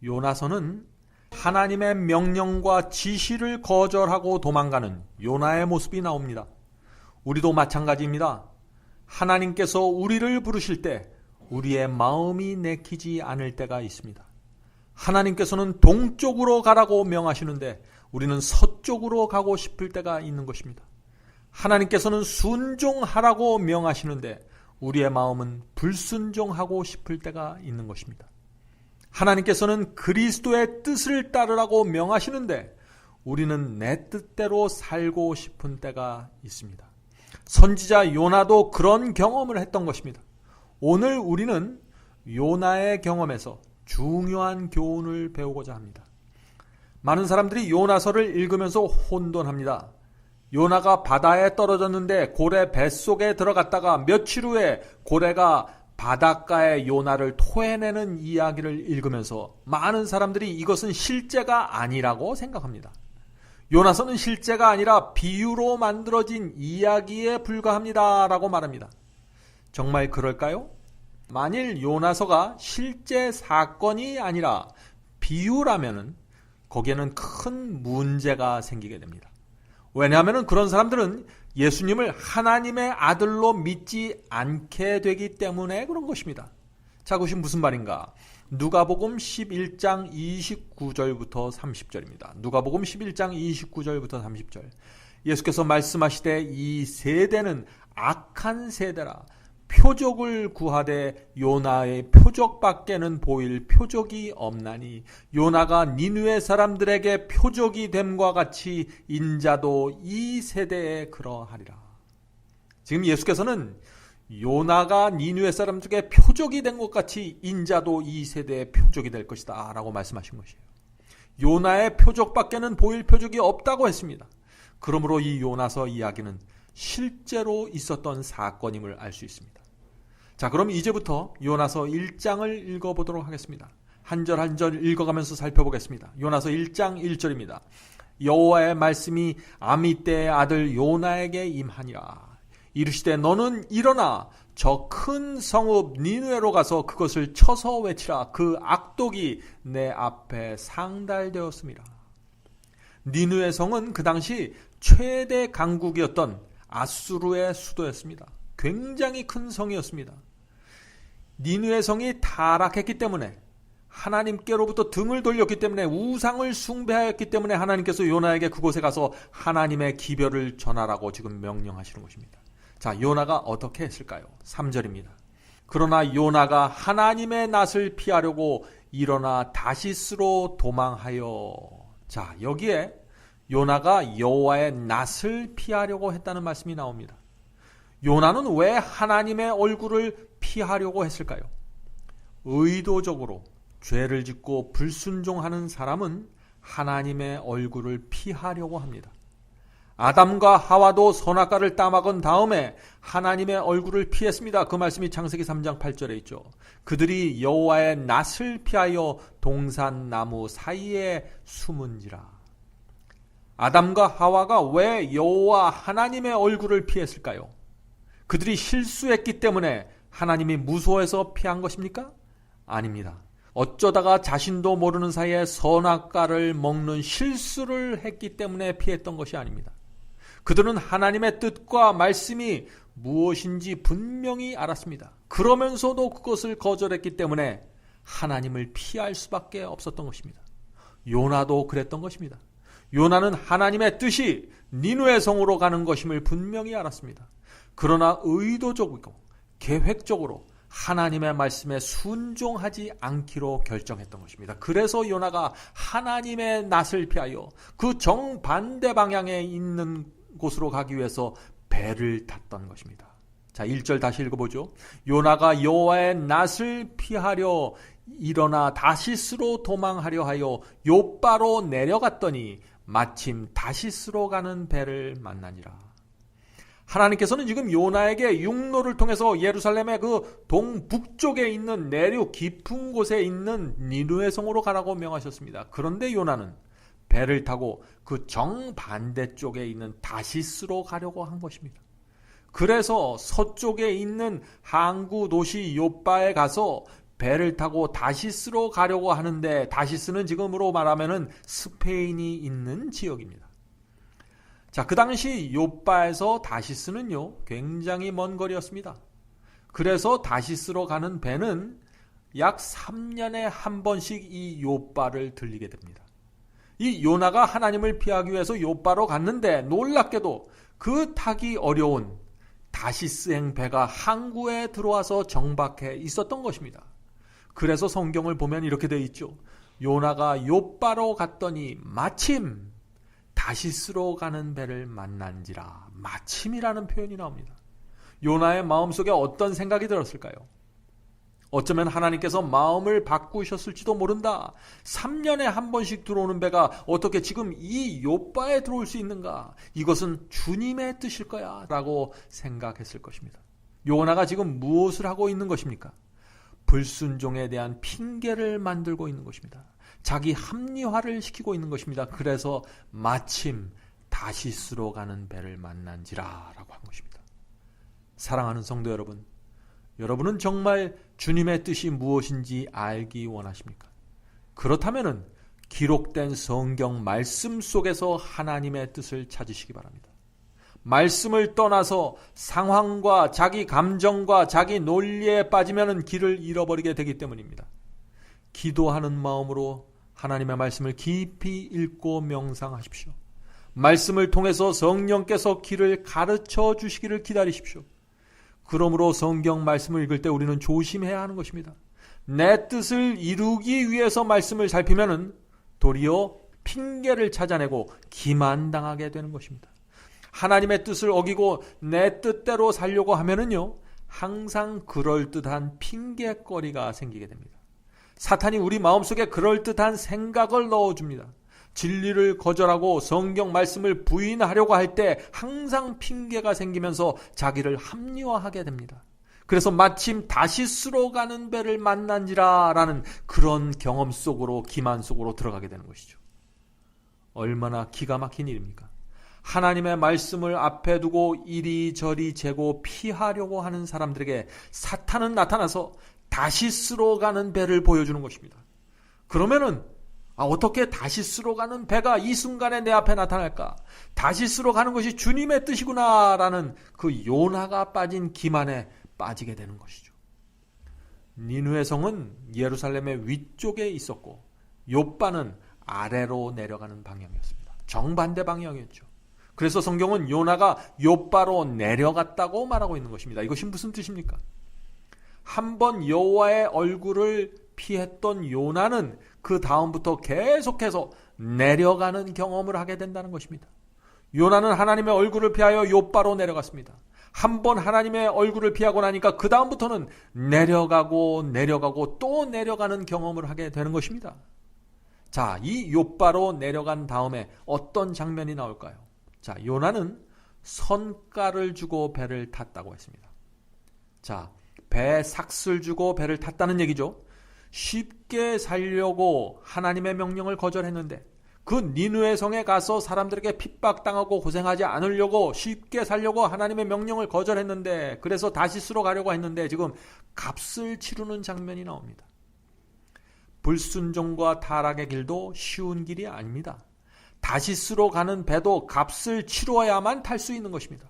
요나서는 하나님의 명령과 지시를 거절하고 도망가는 요나의 모습이 나옵니다. 우리도 마찬가지입니다. 하나님께서 우리를 부르실 때 우리의 마음이 내키지 않을 때가 있습니다. 하나님께서는 동쪽으로 가라고 명하시는데 우리는 서쪽으로 가고 싶을 때가 있는 것입니다. 하나님께서는 순종하라고 명하시는데 우리의 마음은 불순종하고 싶을 때가 있는 것입니다. 하나님께서는 그리스도의 뜻을 따르라고 명하시는데 우리는 내 뜻대로 살고 싶은 때가 있습니다. 선지자 요나도 그런 경험을 했던 것입니다. 오늘 우리는 요나의 경험에서 중요한 교훈을 배우고자 합니다. 많은 사람들이 요나서를 읽으면서 혼돈합니다. 요나가 바다에 떨어졌는데 고래 뱃속에 들어갔다가 며칠 후에 고래가 바닷가에 요나를 토해내는 이야기를 읽으면서 많은 사람들이 이것은 실제가 아니라고 생각합니다. 요나서는 실제가 아니라 비유로 만들어진 이야기에 불과합니다 라고 말합니다. 정말 그럴까요? 만일 요나서가 실제 사건이 아니라 비유라면 거기에는 큰 문제가 생기게 됩니다. 왜냐하면 그런 사람들은 예수님을 하나님의 아들로 믿지 않게 되기 때문에 그런 것입니다. 자, 그것이 무슨 말인가? 누가복음 11장 29절부터 30절입니다. 누가복음 11장 29절부터 30절. 예수께서 말씀하시되 이 세대는 악한 세대라. 표적을 구하되 요나의 표적밖에는 보일 표적이 없나니 요나가 니느웨 사람들에게 표적이 됨과 같이 인자도 이 세대에 그러하리라. 지금 예수께서는 요나가 니느웨 사람들에게 표적이 된 것 같이 인자도 이 세대에 표적이 될 것이다 라고 말씀하신 것이에요. 요나의 표적밖에는 보일 표적이 없다고 했습니다. 그러므로 이 요나서 이야기는 실제로 있었던 사건임을 알 수 있습니다. 자, 그럼 이제부터 요나서 1장을 읽어보도록 하겠습니다. 한 절 한 절 읽어가면서 살펴보겠습니다. 요나서 1장 1절입니다. 여호와의 말씀이 아미떼의 아들 요나에게 임하니라. 이르시되 너는 일어나 저 큰 성읍 니느웨로 가서 그것을 쳐서 외치라. 그 악독이 내 앞에 상달되었음이라. 니느웨 성은 그 당시 최대 강국이었던 아수르의 수도였습니다. 굉장히 큰 성이었습니다. 니느웨 성이 타락했기 때문에 하나님께로부터 등을 돌렸기 때문에 우상을 숭배하였기 때문에 하나님께서 요나에게 그곳에 가서 하나님의 기별을 전하라고 지금 명령하시는 것입니다. 자, 요나가 어떻게 했을까요? 3절입니다. 그러나 요나가 하나님의 낯을 피하려고 일어나 다시스로 도망하여. 자, 여기에 요나가 여호와의 낯을 피하려고 했다는 말씀이 나옵니다. 요나는 왜 하나님의 얼굴을 피하려고 했을까요? 의도적으로 죄를 짓고 불순종하는 사람은 하나님의 얼굴을 피하려고 합니다. 아담과 하와도 선악과를 따먹은 다음에 하나님의 얼굴을 피했습니다. 그 말씀이 창세기 3장 8절에 있죠. 그들이 여호와의 낯을 피하여 동산나무 사이에 숨은지라. 아담과 하와가 왜 여호와 하나님의 얼굴을 피했을까요? 그들이 실수했기 때문에 하나님이 무서워해서 피한 것입니까? 아닙니다. 어쩌다가 자신도 모르는 사이에 선악과를 먹는 실수를 했기 때문에 피했던 것이 아닙니다. 그들은 하나님의 뜻과 말씀이 무엇인지 분명히 알았습니다. 그러면서도 그것을 거절했기 때문에 하나님을 피할 수밖에 없었던 것입니다. 요나도 그랬던 것입니다. 요나는 하나님의 뜻이 니느웨 성으로 가는 것임을 분명히 알았습니다. 그러나 의도적이고 계획적으로 하나님의 말씀에 순종하지 않기로 결정했던 것입니다. 그래서 요나가 하나님의 낯을 피하여 그 정반대 방향에 있는 곳으로 가기 위해서 배를 탔던 것입니다. 자, 1절 다시 읽어보죠. 요나가 여호와의 낯을 피하려 일어나 다시스로 도망하려 하여 욥바로 내려갔더니 마침 다시스로 가는 배를 만나니라. 하나님께서는 지금 요나에게 육로를 통해서 예루살렘의 그 동북쪽에 있는 내륙 깊은 곳에 있는 니느웨 성으로 가라고 명하셨습니다. 그런데 요나는 배를 타고 그 정반대쪽에 있는 다시스로 가려고 한 것입니다. 그래서 서쪽에 있는 항구 도시 욥바에 가서 배를 타고 다시스로 가려고 하는데, 다시스는 지금으로 말하면은 스페인이 있는 지역입니다. 자, 그 당시 요빠에서 다시스는요, 굉장히 먼 거리였습니다. 그래서 다시스로 가는 배는 약 3년에 한 번씩 이 요빠를 들리게 됩니다. 이 요나가 하나님을 피하기 위해서 요빠로 갔는데, 놀랍게도 그 타기 어려운 다시스행 배가 항구에 들어와서 정박해 있었던 것입니다. 그래서 성경을 보면 이렇게 되어 있죠. 요나가 요빠로 갔더니 마침 다시스로 가는 배를 만난지라. 마침이라는 표현이 나옵니다. 요나의 마음속에 어떤 생각이 들었을까요? 어쩌면 하나님께서 마음을 바꾸셨을지도 모른다. 3년에 한 번씩 들어오는 배가 어떻게 지금 이 요빠에 들어올 수 있는가? 이것은 주님의 뜻일 거야 라고 생각했을 것입니다. 요나가 지금 무엇을 하고 있는 것입니까? 불순종에 대한 핑계를 만들고 있는 것입니다. 자기 합리화를 시키고 있는 것입니다. 그래서 마침 다시스로 가는 배를 만난지라 라고 한 것입니다. 사랑하는 성도 여러분, 여러분은 정말 주님의 뜻이 무엇인지 알기 원하십니까? 그렇다면 기록된 성경 말씀 속에서 하나님의 뜻을 찾으시기 바랍니다. 말씀을 떠나서 상황과 자기 감정과 자기 논리에 빠지면 길을 잃어버리게 되기 때문입니다. 기도하는 마음으로 하나님의 말씀을 깊이 읽고 명상하십시오. 말씀을 통해서 성령께서 길을 가르쳐 주시기를 기다리십시오. 그러므로 성경 말씀을 읽을 때 우리는 조심해야 하는 것입니다. 내 뜻을 이루기 위해서 말씀을 살피면 도리어 핑계를 찾아내고 기만당하게 되는 것입니다. 하나님의 뜻을 어기고 내 뜻대로 살려고 하면은요, 항상 그럴듯한 핑계거리가 생기게 됩니다. 사탄이 우리 마음속에 그럴듯한 생각을 넣어줍니다. 진리를 거절하고 성경 말씀을 부인하려고 할 때 항상 핑계가 생기면서 자기를 합리화하게 됩니다. 그래서 마침 다시스로 가는 배를 만난지라 라는 그런 경험 속으로, 기만 속으로 들어가게 되는 것이죠. 얼마나 기가 막힌 일입니까? 하나님의 말씀을 앞에 두고 이리저리 재고 피하려고 하는 사람들에게 사탄은 나타나서 다시스로 가는 배를 보여주는 것입니다. 그러면은 어떻게 다시스로 가는 배가 이 순간에 내 앞에 나타날까? 다시스로 가는 것이 주님의 뜻이구나 라는 그 요나가 빠진 기만에 빠지게 되는 것이죠. 니느웨 성은 예루살렘의 위쪽에 있었고 요빠는 아래로 내려가는 방향이었습니다. 정반대 방향이었죠. 그래서 성경은 요나가 요빠로 내려갔다고 말하고 있는 것입니다. 이것이 무슨 뜻입니까? 한번 여호와의 얼굴을 피했던 요나는 그 다음부터 계속해서 내려가는 경험을 하게 된다는 것입니다. 요나는 하나님의 얼굴을 피하여 요빠로 내려갔습니다. 한번 하나님의 얼굴을 피하고 나니까 그 다음부터는 내려가고 또 내려가는 경험을 하게 되는 것입니다. 자, 이 요빠로 내려간 다음에 어떤 장면이 나올까요? 자, 요나는 선가를 주고 배를 탔다고 했습니다. 자, 배 삭슬 주고 배를 탔다는 얘기죠. 쉽게 살려고 하나님의 명령을 거절했는데 그 니느웨 성에 가서 사람들에게 핍박당하고 고생하지 않으려고 쉽게 살려고 하나님의 명령을 거절했는데, 그래서 다시스로 가려고 했는데 지금 값을 치르는 장면이 나옵니다. 불순종과 타락의 길도 쉬운 길이 아닙니다. 다시스로 가는 배도 값을 치러야만 탈 수 있는 것입니다.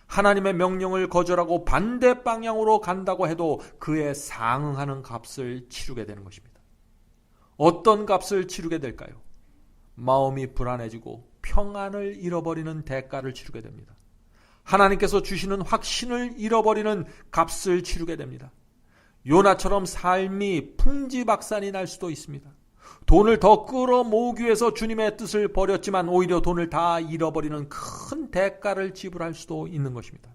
하나님의 명령을 거절하고 반대 방향으로 간다고 해도 그에 상응하는 값을 치르게 되는 것입니다. 어떤 값을 치르게 될까요? 마음이 불안해지고 평안을 잃어버리는 대가를 치르게 됩니다. 하나님께서 주시는 확신을 잃어버리는 값을 치르게 됩니다. 요나처럼 삶이 풍지박산이 날 수도 있습니다. 돈을 더 끌어모으기 위해서 주님의 뜻을 버렸지만 오히려 돈을 다 잃어버리는 큰 대가를 지불할 수도 있는 것입니다.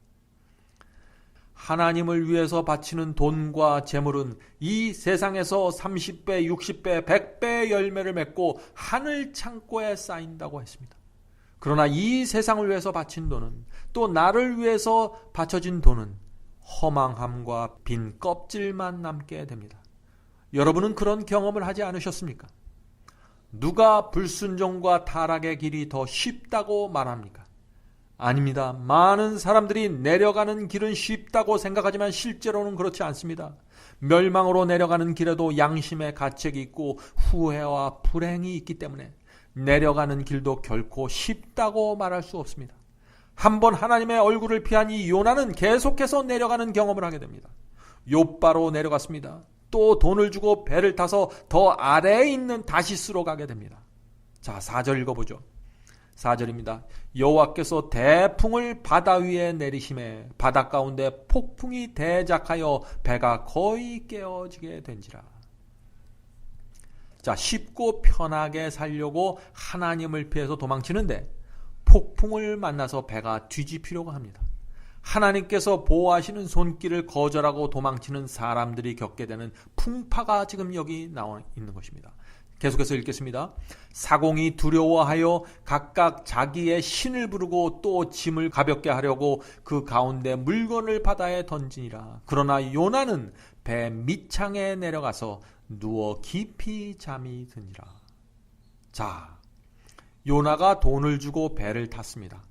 하나님을 위해서 바치는 돈과 재물은 이 세상에서 30배, 60배, 100배의 열매를 맺고 하늘 창고에 쌓인다고 했습니다. 그러나 이 세상을 위해서 바친 돈은, 또 나를 위해서 바쳐진 돈은 허망함과 빈 껍질만 남게 됩니다. 여러분은 그런 경험을 하지 않으셨습니까? 누가 불순종과 타락의 길이 더 쉽다고 말합니까? 아닙니다. 많은 사람들이 내려가는 길은 쉽다고 생각하지만 실제로는 그렇지 않습니다. 멸망으로 내려가는 길에도 양심의 가책이 있고 후회와 불행이 있기 때문에 내려가는 길도 결코 쉽다고 말할 수 없습니다. 한번 하나님의 얼굴을 피한 이 요나는 계속해서 내려가는 경험을 하게 됩니다. 욥바로 내려갔습니다. 또 돈을 주고 배를 타서 더 아래에 있는 다시스로 가게 됩니다. 자, 4절 읽어보죠. 4절입니다. 여호와께서 대풍을 바다 위에 내리심에 바다 가운데 폭풍이 대작하여 배가 거의 깨어지게 된지라. 자, 쉽고 편하게 살려고 하나님을 피해서 도망치는데 폭풍을 만나서 배가 뒤집히려고 합니다. 하나님께서 보호하시는 손길을 거절하고 도망치는 사람들이 겪게 되는 풍파가 지금 여기 나와 있는 것입니다. 계속해서 읽겠습니다. 사공이 두려워하여 각각 자기의 신을 부르고 또 짐을 가볍게 하려고 그 가운데 물건을 바다에 던지니라. 그러나 요나는 배 밑창에 내려가서 누워 깊이 잠이 드니라. 자, 요나가 돈을 주고 배를 탔습니다.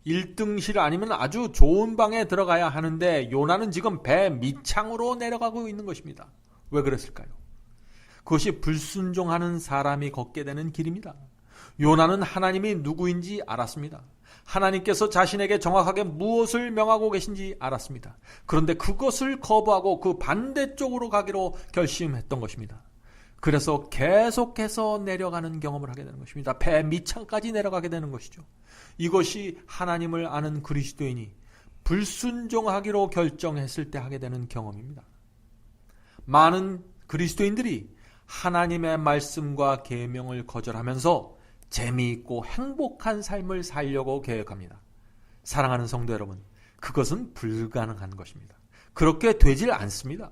1등실 아니면 아주 좋은 방에 들어가야 하는데 요나는 지금 배 밑창으로 내려가고 있는 것입니다. 왜 그랬을까요? 그것이 불순종하는 사람이 걷게 되는 길입니다. 요나는 하나님이 누구인지 알았습니다. 하나님께서 자신에게 정확하게 무엇을 명하고 계신지 알았습니다. 그런데 그것을 거부하고 그 반대쪽으로 가기로 결심했던 것입니다. 그래서 계속해서 내려가는 경험을 하게 되는 것입니다. 배 밑창까지 내려가게 되는 것이죠. 이것이 하나님을 아는 그리스도인이 불순종하기로 결정했을 때 하게 되는 경험입니다. 많은 그리스도인들이 하나님의 말씀과 계명을 거절하면서 재미있고 행복한 삶을 살려고 계획합니다. 사랑하는 성도 여러분, 그것은 불가능한 것입니다. 그렇게 되질 않습니다.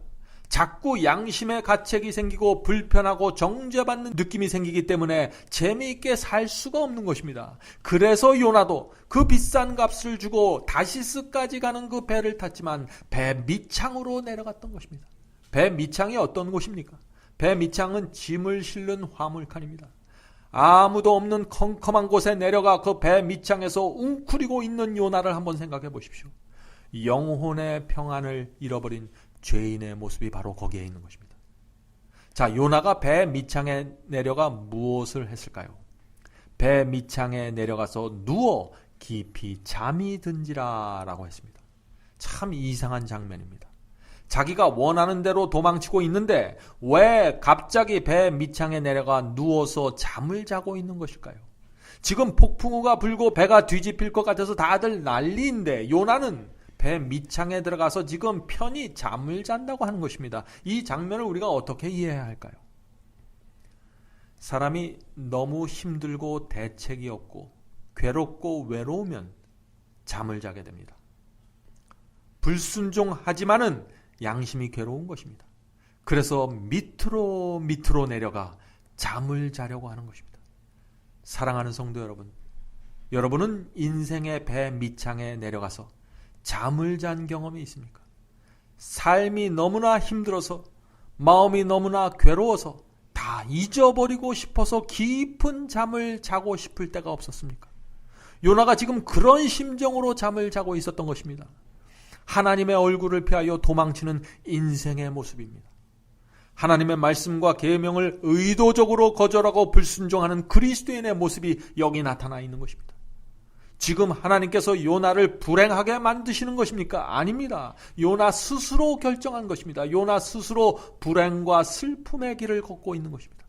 자꾸 양심의 가책이 생기고 불편하고 정죄받는 느낌이 생기기 때문에 재미있게 살 수가 없는 것입니다. 그래서 요나도 그 비싼 값을 주고 다시스까지 가는 그 배를 탔지만 배 밑창으로 내려갔던 것입니다. 배 밑창이 어떤 곳입니까? 배 밑창은 짐을 실는 화물칸입니다. 아무도 없는 컴컴한 곳에 내려가 그 배 밑창에서 웅크리고 있는 요나를 한번 생각해 보십시오. 영혼의 평안을 잃어버린 죄인의 모습이 바로 거기에 있는 것입니다. 자, 요나가 배 밑창에 내려가 무엇을 했을까요? 배 밑창에 내려가서 누워 깊이 잠이 든지라 라고 했습니다. 참 이상한 장면입니다. 자기가 원하는 대로 도망치고 있는데 왜 갑자기 배 밑창에 내려가 누워서 잠을 자고 있는 것일까요? 지금 폭풍우가 불고 배가 뒤집힐 것 같아서 다들 난리인데 요나는 배 밑창에 들어가서 지금 편히 잠을 잔다고 하는 것입니다. 이 장면을 우리가 어떻게 이해해야 할까요? 사람이 너무 힘들고 대책이 없고 괴롭고 외로우면 잠을 자게 됩니다. 불순종하지만은 양심이 괴로운 것입니다. 그래서 밑으로 내려가 잠을 자려고 하는 것입니다. 사랑하는 성도 여러분, 여러분은 인생의 배 밑창에 내려가서 잠을 잔 경험이 있습니까? 삶이 너무나 힘들어서 마음이 너무나 괴로워서 다 잊어버리고 싶어서 깊은 잠을 자고 싶을 때가 없었습니까? 요나가 지금 그런 심정으로 잠을 자고 있었던 것입니다. 하나님의 얼굴을 피하여 도망치는 인생의 모습입니다. 하나님의 말씀과 계명을 의도적으로 거절하고 불순종하는 그리스도인의 모습이 여기 나타나 있는 것입니다. 지금 하나님께서 요나를 불행하게 만드시는 것입니까? 아닙니다. 요나 스스로 결정한 것입니다. 요나 스스로 불행과 슬픔의 길을 걷고 있는 것입니다.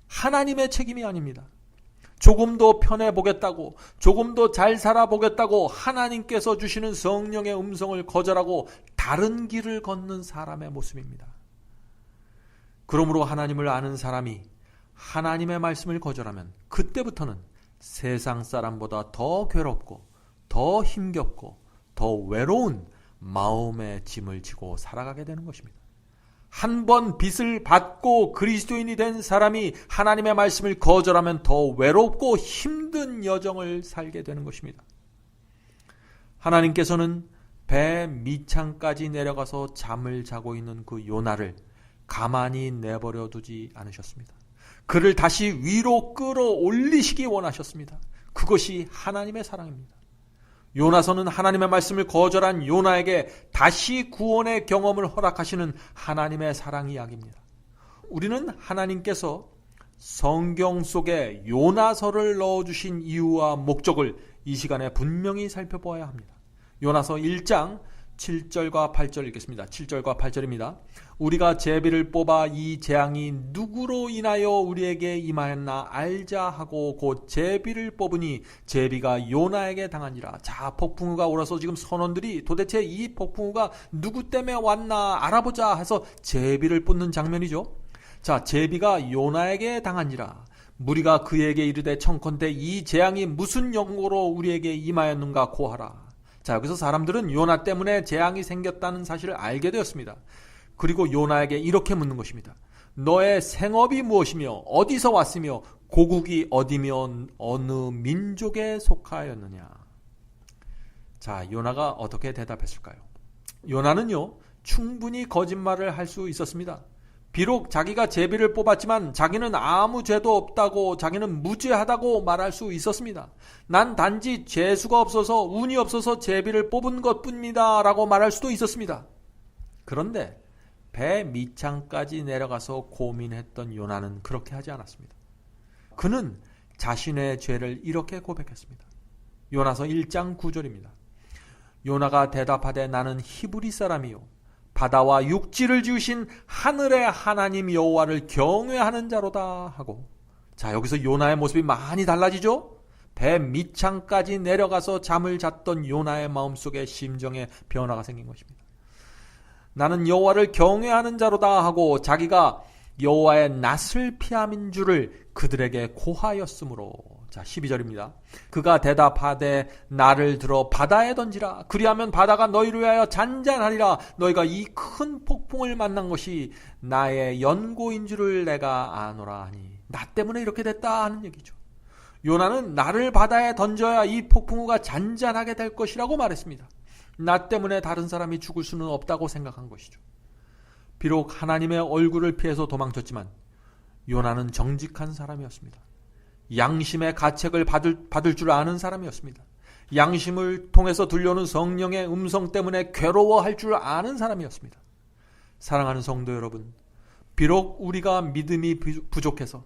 하나님의 책임이 아닙니다. 조금 더 편해보겠다고, 조금 더 잘 살아보겠다고 하나님께서 주시는 성령의 음성을 거절하고 다른 길을 걷는 사람의 모습입니다. 그러므로 하나님을 아는 사람이 하나님의 말씀을 거절하면 그때부터는 세상 사람보다 더 괴롭고 더 힘겹고 더 외로운 마음의 짐을 지고 살아가게 되는 것입니다. 한 번 빚을 받고 그리스도인이 된 사람이 하나님의 말씀을 거절하면 더 외롭고 힘든 여정을 살게 되는 것입니다. 하나님께서는 배 밑창까지 내려가서 잠을 자고 있는 그 요나를 가만히 내버려 두지 않으셨습니다. 그를 다시 위로 끌어올리시기 원하셨습니다. 그것이 하나님의 사랑입니다. 요나서는 하나님의 말씀을 거절한 요나에게 다시 구원의 경험을 허락하시는 하나님의 사랑 이야기입니다. 우리는 하나님께서 성경 속에 요나서를 넣어주신 이유와 목적을 이 시간에 분명히 살펴보아야 합니다. 요나서 1장 7절과 8절 읽겠습니다. 7절과 8절입니다. 우리가 제비를 뽑아 이 재앙이 누구로 인하여 우리에게 임하였나 알자 하고 곧 제비를 뽑으니 제비가 요나에게 당하니라. 자, 폭풍우가 오라서 지금 선원들이 도대체 이 폭풍우가 누구 때문에 왔나 알아보자 해서 제비를 뽑는 장면이죠. 자, 제비가 요나에게 당하니라. 무리가 그에게 이르되 청컨대 이 재앙이 무슨 영고로 우리에게 임하였는가 고하라. 자, 여기서 사람들은 요나 때문에 재앙이 생겼다는 사실을 알게 되었습니다. 그리고 요나에게 이렇게 묻는 것입니다. 너의 생업이 무엇이며 어디서 왔으며 고국이 어디며 어느 민족에 속하였느냐. 자, 요나가 어떻게 대답했을까요? 요나는요, 충분히 거짓말을 할 수 있었습니다. 비록 자기가 제비를 뽑았지만 자기는 아무 죄도 없다고, 자기는 무죄하다고 말할 수 있었습니다. 난 단지 재수가 없어서, 운이 없어서 제비를 뽑은 것뿐입니다 라고 말할 수도 있었습니다. 그런데 배 밑창까지 내려가서 고민했던 요나는 그렇게 하지 않았습니다. 그는 자신의 죄를 이렇게 고백했습니다. 요나서 1장 9절입니다. 요나가 대답하되 나는 히브리 사람이요 바다와 육지를 지으신 하늘의 하나님 여호와를 경외하는 자로다 하고, 자, 여기서 요나의 모습이 많이 달라지죠? 배 밑창까지 내려가서 잠을 잤던 요나의 마음속에 심정에 변화가 생긴 것입니다. 나는 여호와를 경외하는 자로다 하고 자기가 여호와의 낯을 피함인 줄을 그들에게 고하였으므로. 자, 12절입니다. 그가 대답하되 나를 들어 바다에 던지라. 그리하면 바다가 너희를 위하여 잔잔하리라. 너희가 이 큰 폭풍을 만난 것이 나의 연고인 줄을 내가 아노라 하니. 나 때문에 이렇게 됐다 하는 얘기죠. 요나는 나를 바다에 던져야 이 폭풍우가 잔잔하게 될 것이라고 말했습니다. 나 때문에 다른 사람이 죽을 수는 없다고 생각한 것이죠. 비록 하나님의 얼굴을 피해서 도망쳤지만 요나는 정직한 사람이었습니다. 양심의 가책을 받을 줄 아는 사람이었습니다. 양심을 통해서 들려오는 성령의 음성 때문에 괴로워할 줄 아는 사람이었습니다. 사랑하는 성도 여러분, 비록 우리가 믿음이 부족해서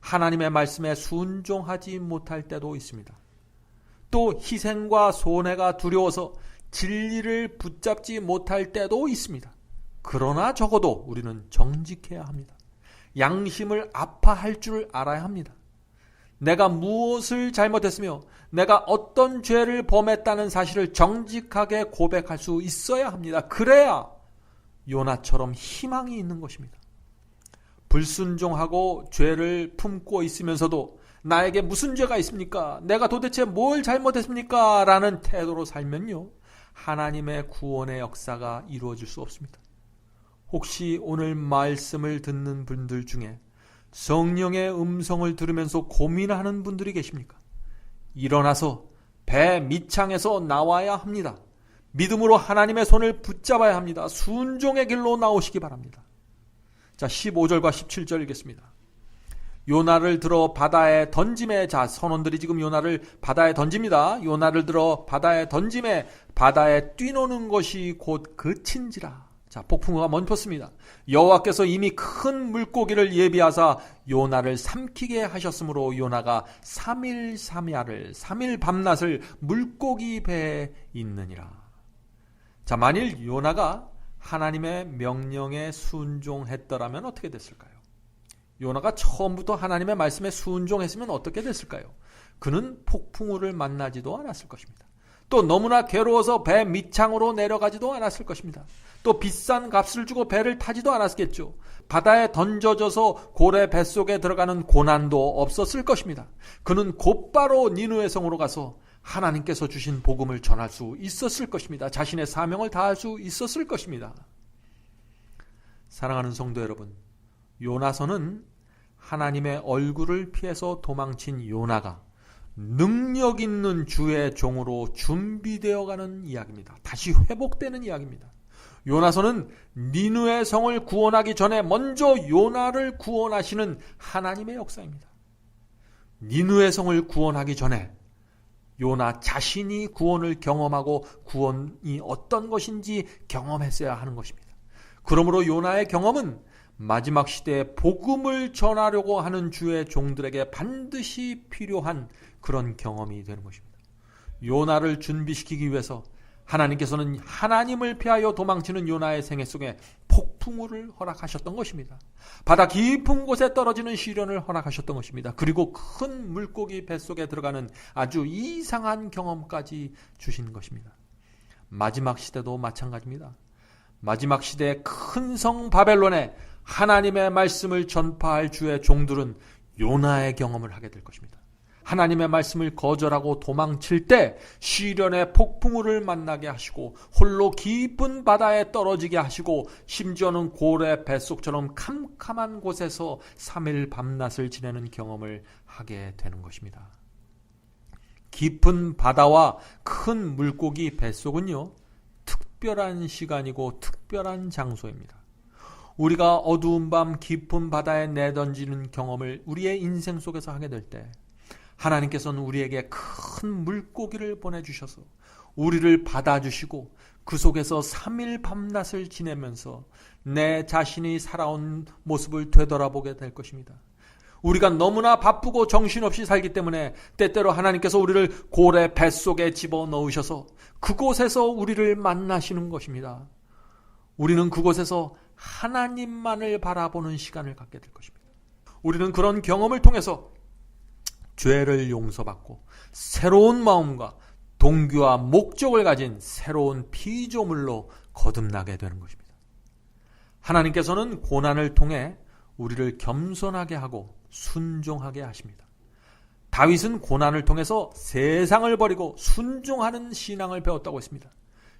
하나님의 말씀에 순종하지 못할 때도 있습니다. 또 희생과 손해가 두려워서 진리를 붙잡지 못할 때도 있습니다. 그러나 적어도 우리는 정직해야 합니다. 양심을 아파할 줄 알아야 합니다. 내가 무엇을 잘못했으며 내가 어떤 죄를 범했다는 사실을 정직하게 고백할 수 있어야 합니다. 그래야 요나처럼 희망이 있는 것입니다. 불순종하고 죄를 품고 있으면서도 나에게 무슨 죄가 있습니까? 내가 도대체 뭘 잘못했습니까? 라는 태도로 살면요, 하나님의 구원의 역사가 이루어질 수 없습니다. 혹시 오늘 말씀을 듣는 분들 중에 성령의 음성을 들으면서 고민하는 분들이 계십니까? 일어나서 배 밑창에서 나와야 합니다. 믿음으로 하나님의 손을 붙잡아야 합니다. 순종의 길로 나오시기 바랍니다. 자, 15절과 17절 읽겠습니다. 요나를 들어 바다에 던짐에, 자, 선원들이 지금 요나를 바다에 던집니다. 요나를 들어 바다에 던짐에 바다에 뛰노는 것이 곧 그친지라. 자, 폭풍우가 멈췄습니다. 여호와께서 이미 큰 물고기를 예비하사 요나를 삼키게 하셨으므로 요나가 3일 3야를 3일 밤낮을 물고기 배에 있느니라. 자, 만일 요나가 하나님의 명령에 순종했더라면 어떻게 됐을까요? 요나가 처음부터 하나님의 말씀에 순종했으면 어떻게 됐을까요? 그는 폭풍우를 만나지도 않았을 것입니다. 또 너무나 괴로워서 배 밑창으로 내려가지도 않았을 것입니다. 또 비싼 값을 주고 배를 타지도 않았겠죠. 바다에 던져져서 고래 뱃속에 들어가는 고난도 없었을 것입니다. 그는 곧바로 니느웨 성으로 가서 하나님께서 주신 복음을 전할 수 있었을 것입니다. 자신의 사명을 다할 수 있었을 것입니다. 사랑하는 성도 여러분, 요나서는 하나님의 얼굴을 피해서 도망친 요나가 능력 있는 주의 종으로 준비되어가는 이야기입니다. 다시 회복되는 이야기입니다. 요나서는 니느웨 성을 구원하기 전에 먼저 요나를 구원하시는 하나님의 역사입니다. 니느웨 성을 구원하기 전에 요나 자신이 구원을 경험하고 구원이 어떤 것인지 경험했어야 하는 것입니다. 그러므로 요나의 경험은 마지막 시대에 복음을 전하려고 하는 주의 종들에게 반드시 필요한 그런 경험이 되는 것입니다. 요나를 준비시키기 위해서 하나님께서는 하나님을 피하여 도망치는 요나의 생애 속에 폭풍우를 허락하셨던 것입니다. 바다 깊은 곳에 떨어지는 시련을 허락하셨던 것입니다. 그리고 큰 물고기 뱃속에 들어가는 아주 이상한 경험까지 주신 것입니다. 마지막 시대도 마찬가지입니다. 마지막 시대의 큰 성 바벨론에 하나님의 말씀을 전파할 주의 종들은 요나의 경험을 하게 될 것입니다. 하나님의 말씀을 거절하고 도망칠 때 시련의 폭풍우를 만나게 하시고 홀로 깊은 바다에 떨어지게 하시고 심지어는 고래 뱃속처럼 캄캄한 곳에서 3일 밤낮을 지내는 경험을 하게 되는 것입니다. 깊은 바다와 큰 물고기 뱃속은요, 특별한 시간이고 특별한 장소입니다. 우리가 어두운 밤 깊은 바다에 내던지는 경험을 우리의 인생 속에서 하게 될 때 하나님께서는 우리에게 큰 물고기를 보내주셔서 우리를 받아주시고 그 속에서 3일 밤낮을 지내면서 내 자신이 살아온 모습을 되돌아보게 될 것입니다. 우리가 너무나 바쁘고 정신없이 살기 때문에 때때로 하나님께서 우리를 고래 뱃속에 집어넣으셔서 그곳에서 우리를 만나시는 것입니다. 우리는 그곳에서 하나님만을 바라보는 시간을 갖게 될 것입니다. 우리는 그런 경험을 통해서 죄를 용서받고 새로운 마음과 동기와 목적을 가진 새로운 피조물로 거듭나게 되는 것입니다. 하나님께서는 고난을 통해 우리를 겸손하게 하고 순종하게 하십니다. 다윗은 고난을 통해서 세상을 버리고 순종하는 신앙을 배웠다고 했습니다.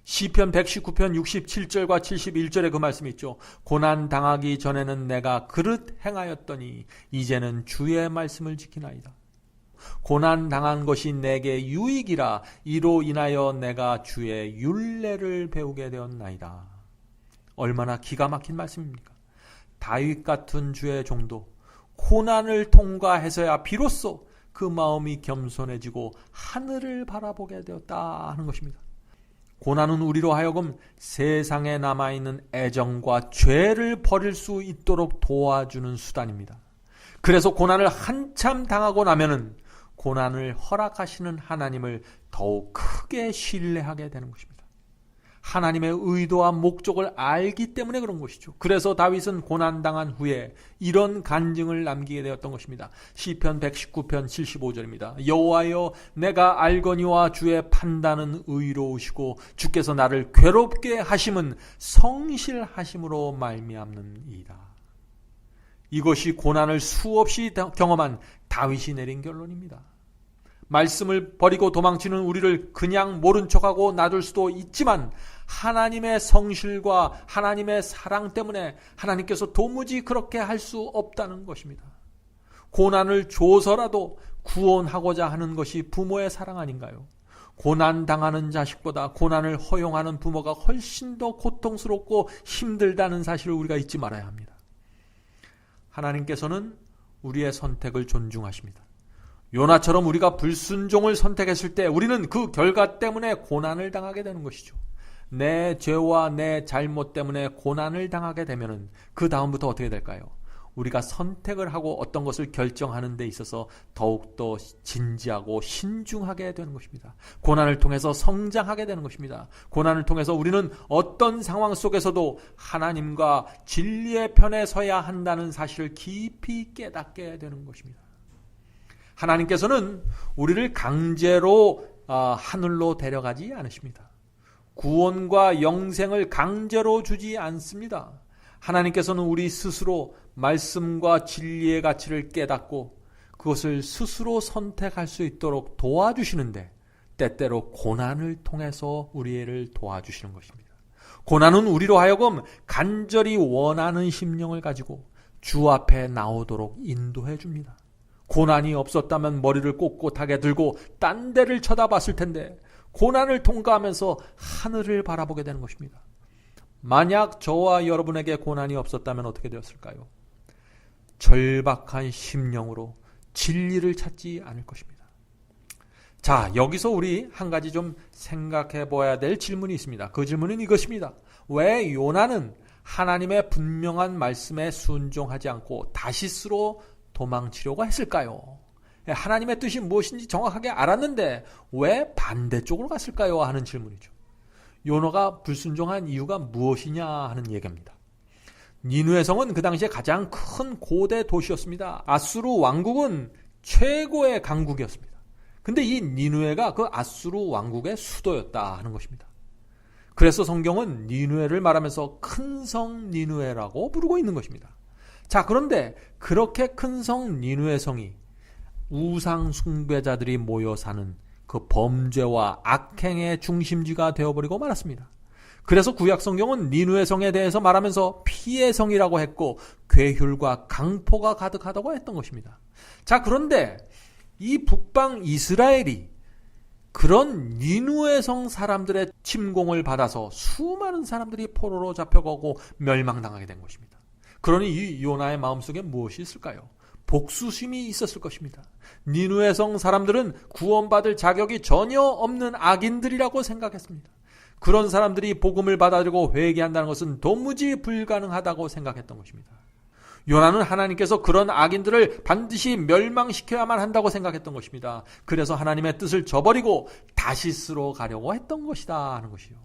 시편 119편 67절과 71절에 그 말씀이 있죠. 고난 당하기 전에는 내가 그릇 행하였더니 이제는 주의 말씀을 지키나이다. 고난 당한 것이 내게 유익이라 이로 인하여 내가 주의 율례를 배우게 되었나이다. 얼마나 기가 막힌 말씀입니까? 다윗 같은 주의 종도 고난을 통과해서야 비로소 그 마음이 겸손해지고 하늘을 바라보게 되었다 하는 것입니다. 고난은 우리로 하여금 세상에 남아있는 애정과 죄를 버릴 수 있도록 도와주는 수단입니다. 그래서 고난을 한참 당하고 나면은 고난을 허락하시는 하나님을 더욱 크게 신뢰하게 되는 것입니다. 하나님의 의도와 목적을 알기 때문에 그런 것이죠. 그래서 다윗은 고난당한 후에 이런 간증을 남기게 되었던 것입니다. 시편 119편 75절입니다. 여호와여 내가 알거니와 주의 판단은 의로우시고 주께서 나를 괴롭게 하심은 성실하심으로 말미암는이다. 이것이 고난을 수없이 경험한 다윗이 내린 결론입니다. 말씀을 버리고 도망치는 우리를 그냥 모른 척하고 놔둘 수도 있지만 하나님의 성실과 하나님의 사랑 때문에 하나님께서 도무지 그렇게 할 수 없다는 것입니다. 고난을 줘서라도 구원하고자 하는 것이 부모의 사랑 아닌가요? 고난당하는 자식보다 고난을 허용하는 부모가 훨씬 더 고통스럽고 힘들다는 사실을 우리가 잊지 말아야 합니다. 하나님께서는 우리의 선택을 존중하십니다. 요나처럼 우리가 불순종을 선택했을 때 우리는 그 결과 때문에 고난을 당하게 되는 것이죠. 내 죄와 내 잘못 때문에 고난을 당하게 되면 그 다음부터 어떻게 될까요? 우리가 선택을 하고 어떤 것을 결정하는 데 있어서 더욱더 진지하고 신중하게 되는 것입니다. 고난을 통해서 성장하게 되는 것입니다. 고난을 통해서 우리는 어떤 상황 속에서도 하나님과 진리의 편에 서야 한다는 사실을 깊이 깨닫게 되는 것입니다. 하나님께서는 우리를 강제로 하늘로 데려가지 않으십니다. 구원과 영생을 강제로 주지 않습니다. 하나님께서는 우리 스스로 말씀과 진리의 가치를 깨닫고 그것을 스스로 선택할 수 있도록 도와주시는데 때때로 고난을 통해서 우리를 도와주시는 것입니다. 고난은 우리로 하여금 간절히 원하는 심령을 가지고 주 앞에 나오도록 인도해 줍니다. 고난이 없었다면 머리를 꼿꼿하게 들고 딴 데를 쳐다봤을 텐데 고난을 통과하면서 하늘을 바라보게 되는 것입니다. 만약 저와 여러분에게 고난이 없었다면 어떻게 되었을까요? 절박한 심령으로 진리를 찾지 않을 것입니다. 자, 여기서 우리 한 가지 좀 생각해 봐야 될 질문이 있습니다. 그 질문은 이것입니다. 왜 요나는 하나님의 분명한 말씀에 순종하지 않고 다시스로 도망치려고 했을까요? 하나님의 뜻이 무엇인지 정확하게 알았는데 왜 반대쪽으로 갔을까요? 하는 질문이죠. 요나가 불순종한 이유가 무엇이냐 하는 얘기입니다. 니느웨 성은 그 당시에 가장 큰 고대 도시였습니다. 아수르 왕국은 최고의 강국이었습니다. 근데 이 니느웨가 그 아수르 왕국의 수도였다 하는 것입니다. 그래서 성경은 니느웨를 말하면서 큰 성 니느웨라고 부르고 있는 것입니다. 자, 그런데 그렇게 큰 성 니느웨 성이 우상 숭배자들이 모여 사는 그 범죄와 악행의 중심지가 되어버리고 말았습니다. 그래서 구약 성경은 니느웨 성에 대해서 말하면서 피의 성이라고 했고 괴휼과 강포가 가득하다고 했던 것입니다. 자, 그런데 이 북방 이스라엘이 그런 니느웨 성 사람들의 침공을 받아서 수많은 사람들이 포로로 잡혀가고 멸망당하게 된 것입니다. 그러니 이 요나의 마음속에 무엇이 있을까요? 복수심이 있었을 것입니다. 니느웨 성 사람들은 구원받을 자격이 전혀 없는 악인들이라고 생각했습니다. 그런 사람들이 복음을 받아들이고 회개한다는 것은 도무지 불가능하다고 생각했던 것입니다. 요나는 하나님께서 그런 악인들을 반드시 멸망시켜야만 한다고 생각했던 것입니다. 그래서 하나님의 뜻을 저버리고 다시스로 가려고 했던 것이다 하는 것이요.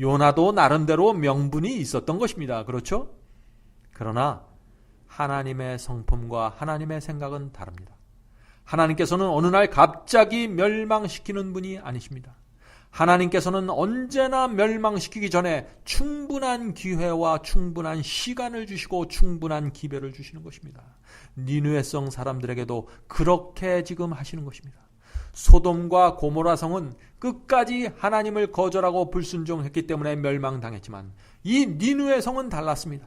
요나도 나름대로 명분이 있었던 것입니다. 그렇죠? 그러나 하나님의 성품과 하나님의 생각은 다릅니다. 하나님께서는 어느 날 갑자기 멸망시키는 분이 아니십니다. 하나님께서는 언제나 멸망시키기 전에 충분한 기회와 충분한 시간을 주시고 충분한 기회를 주시는 것입니다. 니느웨 성 사람들에게도 그렇게 지금 하시는 것입니다. 소돔과 고모라 성은 끝까지 하나님을 거절하고 불순종했기 때문에 멸망당했지만 이 니느웨 성은 달랐습니다.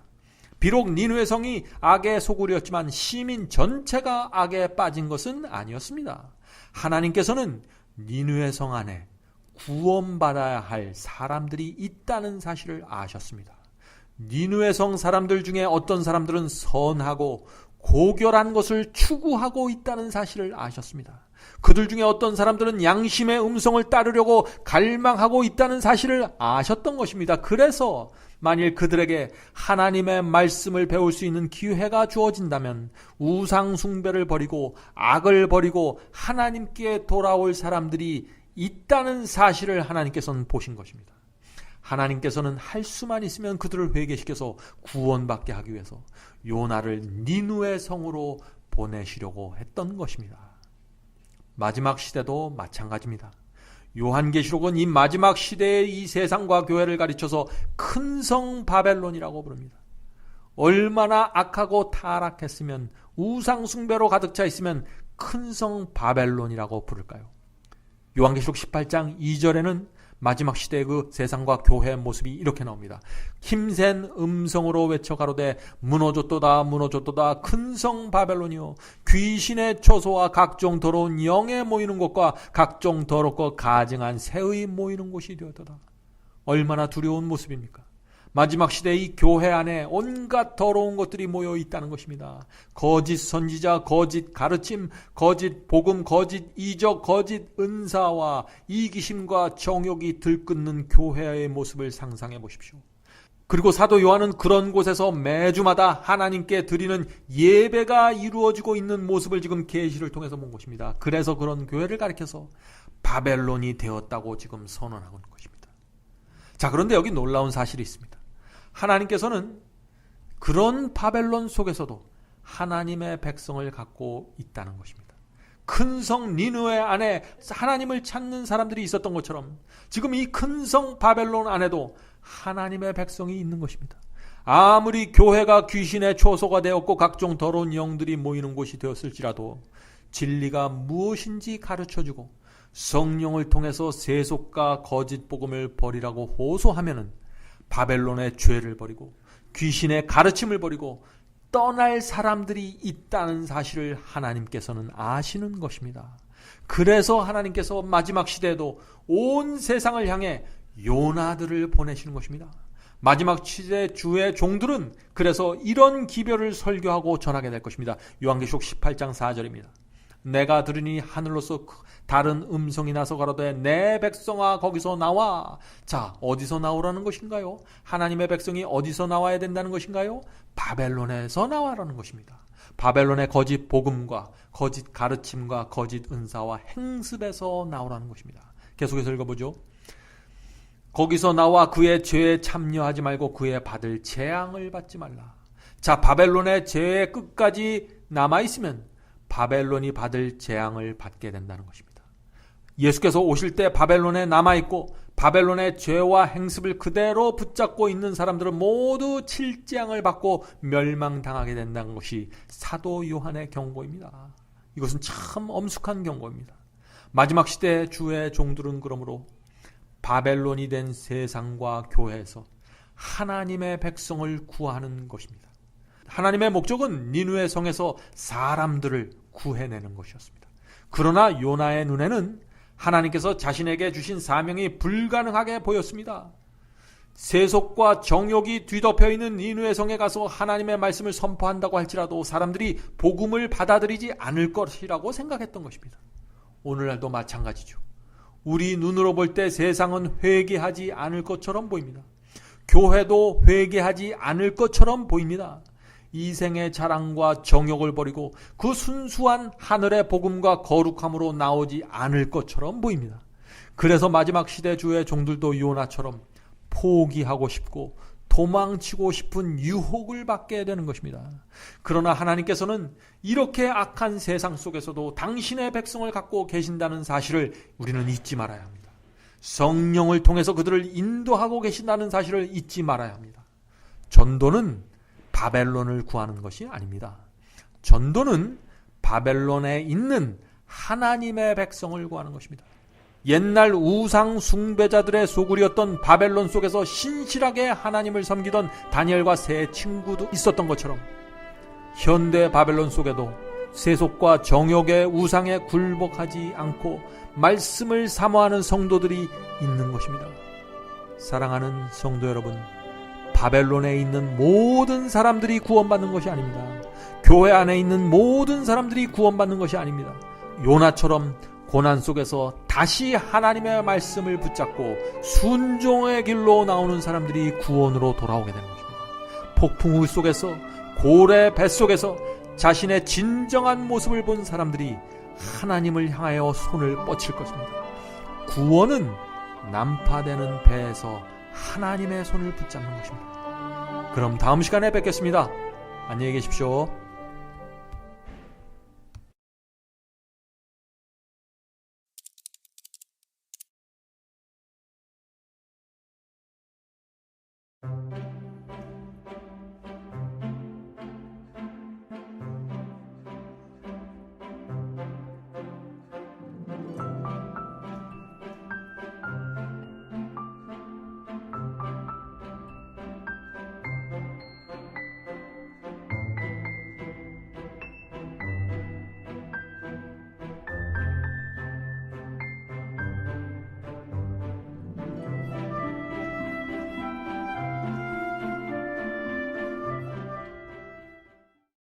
비록 니느웨 성이 악의 소굴이었지만 시민 전체가 악에 빠진 것은 아니었습니다. 하나님께서는 니느웨 성 안에 구원받아야 할 사람들이 있다는 사실을 아셨습니다. 니느웨 성 사람들 중에 어떤 사람들은 선하고 고결한 것을 추구하고 있다는 사실을 아셨습니다. 그들 중에 어떤 사람들은 양심의 음성을 따르려고 갈망하고 있다는 사실을 아셨던 것입니다. 그래서 만일 그들에게 하나님의 말씀을 배울 수 있는 기회가 주어진다면 우상 숭배를 버리고 악을 버리고 하나님께 돌아올 사람들이 있다는 사실을 하나님께서는 보신 것입니다. 하나님께서는 할 수만 있으면 그들을 회개시켜서 구원받게 하기 위해서 요나를 니느웨 성으로 보내시려고 했던 것입니다. 마지막 시대도 마찬가지입니다. 요한계시록은 이 마지막 시대의 이 세상과 교회를 가르쳐서 큰 성 바벨론이라고 부릅니다. 얼마나 악하고 타락했으면 우상 숭배로 가득 차 있으면 큰 성 바벨론이라고 부를까요? 요한계시록 18장 2절에는 마지막 시대의 그 세상과 교회의 모습이 이렇게 나옵니다. 힘센 음성으로 외쳐 가로되 무너졌도다 무너졌도다 큰 성 바벨론이요 귀신의 초소와 각종 더러운 영에 모이는 곳과 각종 더럽고 가증한 새의 모이는 곳이 되었도다. 얼마나 두려운 모습입니까? 마지막 시대의 이 교회 안에 온갖 더러운 것들이 모여 있다는 것입니다. 거짓 선지자, 거짓 가르침, 거짓 복음, 거짓 이적, 거짓 은사와 이기심과 정욕이 들끓는 교회의 모습을 상상해 보십시오. 그리고 사도 요한은 그런 곳에서 매주마다 하나님께 드리는 예배가 이루어지고 있는 모습을 지금 계시를 통해서 본 것입니다. 그래서 그런 교회를 가리켜서 바벨론이 되었다고 지금 선언하고 있는 것입니다. 자, 그런데 여기 놀라운 사실이 있습니다. 하나님께서는 그런 바벨론 속에서도 하나님의 백성을 갖고 있다는 것입니다. 큰 성 니느웨 안에 하나님을 찾는 사람들이 있었던 것처럼 지금 이 큰 성 바벨론 안에도 하나님의 백성이 있는 것입니다. 아무리 교회가 귀신의 초소가 되었고 각종 더러운 영들이 모이는 곳이 되었을지라도 진리가 무엇인지 가르쳐주고 성령을 통해서 세속과 거짓 복음을 버리라고 호소하면은 바벨론의 죄를 버리고 귀신의 가르침을 버리고 떠날 사람들이 있다는 사실을 하나님께서는 아시는 것입니다. 그래서 하나님께서 마지막 시대에도 온 세상을 향해 요나들을 보내시는 것입니다. 마지막 시대 주의 종들은 그래서 이런 기별을 설교하고 전하게 될 것입니다. 요한계시록 18장 4절입니다. 내가 들으니 하늘로서 다른 음성이 나서 가로되 내 백성아 거기서 나와. 자, 어디서 나오라는 것인가요? 하나님의 백성이 어디서 나와야 된다는 것인가요? 바벨론에서 나와라는 것입니다. 바벨론의 거짓 복음과 거짓 가르침과 거짓 은사와 행습에서 나오라는 것입니다. 계속해서 읽어보죠. 거기서 나와 그의 죄에 참여하지 말고 그의 받을 재앙을 받지 말라. 자, 바벨론의 죄의 끝까지 남아있으면 바벨론이 받을 재앙을 받게 된다는 것입니다. 예수께서 오실 때 바벨론에 남아있고 바벨론의 죄와 행습을 그대로 붙잡고 있는 사람들은 모두 칠재앙을 받고 멸망당하게 된다는 것이 사도 요한의 경고입니다. 이것은 참 엄숙한 경고입니다. 마지막 시대 주의 종들은 그러므로 바벨론이 된 세상과 교회에서 하나님의 백성을 구하는 것입니다. 하나님의 목적은 니느웨 성에서 사람들을 구해내는 것이었습니다. 그러나 요나의 눈에는 하나님께서 자신에게 주신 사명이 불가능하게 보였습니다. 세속과 정욕이 뒤덮여 있는 니느웨 성에 가서 하나님의 말씀을 선포한다고 할지라도 사람들이 복음을 받아들이지 않을 것이라고 생각했던 것입니다. 오늘날도 마찬가지죠. 우리 눈으로 볼 때 세상은 회개하지 않을 것처럼 보입니다. 교회도 회개하지 않을 것처럼 보입니다. 이생의 자랑과 정욕을 버리고 그 순수한 하늘의 복음과 거룩함으로 나오지 않을 것처럼 보입니다. 그래서 마지막 시대 주의 종들도 요나처럼 포기하고 싶고 도망치고 싶은 유혹을 받게 되는 것입니다. 그러나 하나님께서는 이렇게 악한 세상 속에서도 당신의 백성을 갖고 계신다는 사실을 우리는 잊지 말아야 합니다. 성령을 통해서 그들을 인도하고 계신다는 사실을 잊지 말아야 합니다. 전도는 바벨론을 구하는 것이 아닙니다. 전도는 바벨론에 있는 하나님의 백성을 구하는 것입니다. 옛날 우상 숭배자들의 소굴이었던 바벨론 속에서 신실하게 하나님을 섬기던 다니엘과 세 친구도 있었던 것처럼 현대 바벨론 속에도 세속과 정욕의 우상에 굴복하지 않고 말씀을 사모하는 성도들이 있는 것입니다. 사랑하는 성도 여러분, 바벨론에 있는 모든 사람들이 구원받는 것이 아닙니다. 교회 안에 있는 모든 사람들이 구원받는 것이 아닙니다. 요나처럼 고난 속에서 다시 하나님의 말씀을 붙잡고 순종의 길로 나오는 사람들이 구원으로 돌아오게 되는 것입니다. 폭풍우 속에서 고래 뱃속에서 자신의 진정한 모습을 본 사람들이 하나님을 향하여 손을 뻗칠 것입니다. 구원은 난파되는 배에서 하나님의 손을 붙잡는 것입니다. 그럼 다음 시간에 뵙겠습니다. 안녕히 계십시오.